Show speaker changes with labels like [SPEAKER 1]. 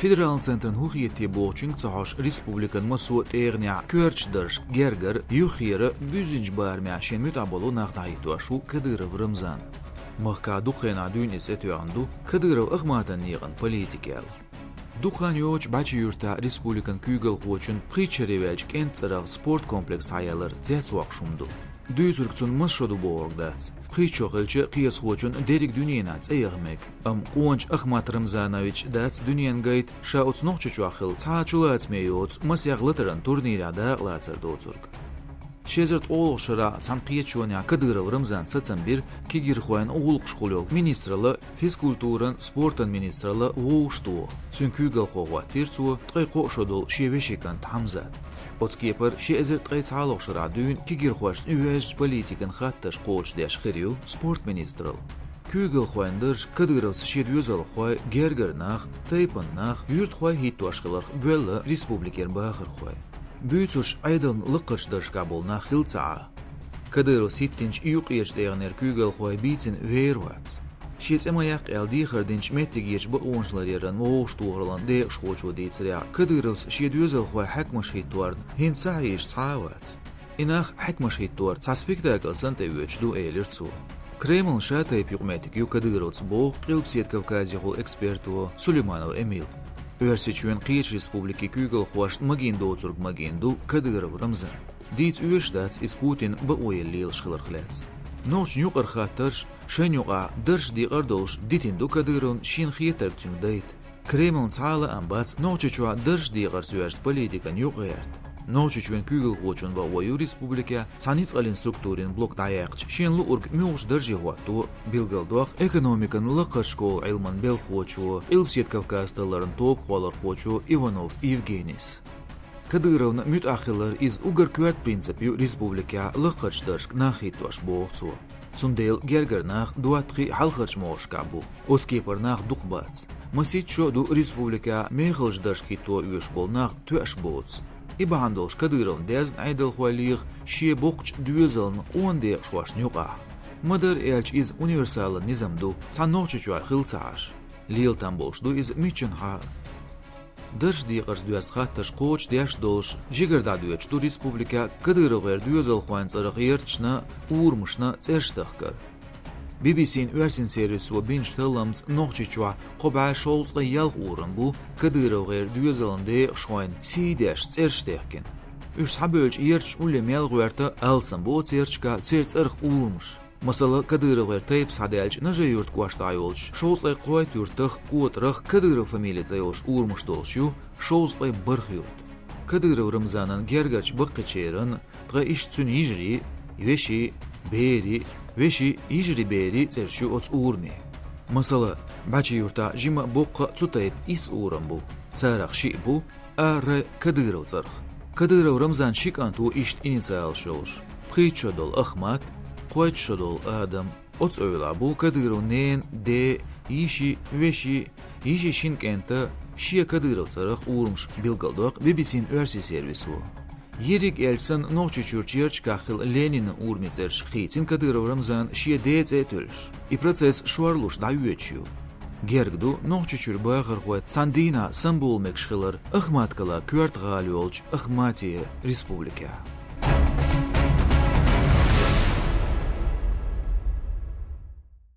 [SPEAKER 1] Federal Centern hugiyeti boğçun çahaş Respublikan masu teğniya körçdırş gerger yuxire büzinç barmiyaşen mütabolu naqdayit vaşu Kadyrov Ramzan. Mahka dukhena düğün esetüyandu Kadyrov ıhmatan yığın politikal. Dukhan yoç başı yurta Respublikan kügel hoçun qiçerivelç kentsaraq sport kompleks hayalar zetswaq şumdu. Düzürkçün maşodu boğugdaц. Qiçoqilçi qiyas hoçun derik dünyenats ayağmek. Qonç Ahmat Ramzanoviç dac dünyen gayt şauts noqçuaqil çaçulats meyots masyaqlıtırın turnirada latsırdı oturk. Şezert oğul şıra çanqiyeçonya Kadyrov Ramzan satsambir kigirxoyan oğul qşqulyoq ministrali fiskulturın sportın ministrali oğuştu. Sünkügel qoğva tirsu tqay qoşodul şeveşikan tamzat. Otskepar şezert tqay çaloq şıra düğün kigirxoş üvej politikan xattaş qoç deş xiriu sport ministril. Kügel xoyandır Kadyrov şedüzal xoy gergernaq taypannaq yurt xoy hittoşqılır bölle respubliker baxır xoy. Büyütüş aydın lıqışdırş kabulna xiltsağa. Kadyrov sittinç yuqiyç değerner kügel xoy bitin vervats. Şetsemayak eldi xırdinç mettigeç bu onçlarıran oğuştuğurlan de şoçu deytsirya. Kadyrov şedüzal xoy hakmaş hittuarn hinsayiş sağvats. İnaq hakmaş hittuar sa spektaklsan tevöçdu eylirtsu. Kreml şatay pigmetik yu Kadyrovs boğ qiltsiet Kavkaziyaqul ekspertu Süleymanov Emil. Örsüçün Qiyiç Respubliki kügel xoşt magindu oturg magindu Kadyrov Ramzan. Diç üyeşdats is Putin bu oyelli yılşqılırqlats. Noç yuqar xattırş, şen yuqa dırş diqardolş ditindu Kadyrovn şin xiyetar tümdayt. Kreml çağla ambats noçuçua dırş diqar süerst politikan yuqayart. Noçuçün kügel xoçun va oyu respublika sanits alin strukturin blok dayaqç şenlu urg müuş dırjı huattu bilgaldoq ekonomikan laqashko ilman bel xoçu ilpsiet Kavkazdaların top xolar xoçu Ivanov Evgenis. Kadyrovna mütaxillar iz ugar küert prinsipiu respublika laqashdırşk nahitoş boğçu. Sundel gergernaq duatqi halqarçmoşkabu. Oskepernaq duqbats. Masitço du respublika mexiljdırşkito üyeşbolnaq tüaş boğç. İbahandolş Kadyrov dezn aydıl xoyliq şie boqç düzeln onde şwaşn yuqa. Madar elç iz universal nizamdu sanoçuçuar xiltsaş. Liltan bolşdu iz müçün ha. Dırş diqars dües xattaş qoç deş dolş jigerda düeçdu respublika Kadyrov düzel xoyantsarıq yerçna urmuşna tserştaqkar. BBC'nin üersin serisi ve binç tıllamts noqçiçua qoba şolsqa yalq uğrun bu Kadyrov düzelinde şoyn sideş tserştaqkin. Üç sabölç yerç ulem yalqverta alsın bu tserçka tsertsarıq urmuş. Masala Kadyrov tayp sadelç naja yurt quaştayolç şolsqa qoyt yurtıq qotrıq Kadyrov familiyayolç urmuş dolşu şolsqa bırx yurt. Kadyrov Ramzanın gergaç bıqqıçerin tqa iştsün yijri veşi beri veşi ijri beri tserşu ots urmi. Masala başı yurta jima boqqa tsutayp is uran bu. Tsaraq şi bu ar Kadyrov tsarq. Kadyrov Ramzan şikantu işt inisial şolş. Qiçodol Ahmat, qoyçodol Adam. Ots öyla bu Kadyrov nen de işi veşi işi şinkenta şiye Kadyrov tsaraq urmuş bilgaldoq BBC'nin örsi servisi bu. Yerik elçsan noqçuçurçiyerç kaxil Lenin urmitsерш xitin Kadyrov Ramzan şiye dece tölş. I proces şuarluş da üyeçiyu. Gergdu noqçuçur bağır xoyt sandina sambol mekşqilar Ahmatkala küert gali olç Ahmatiye Respublika.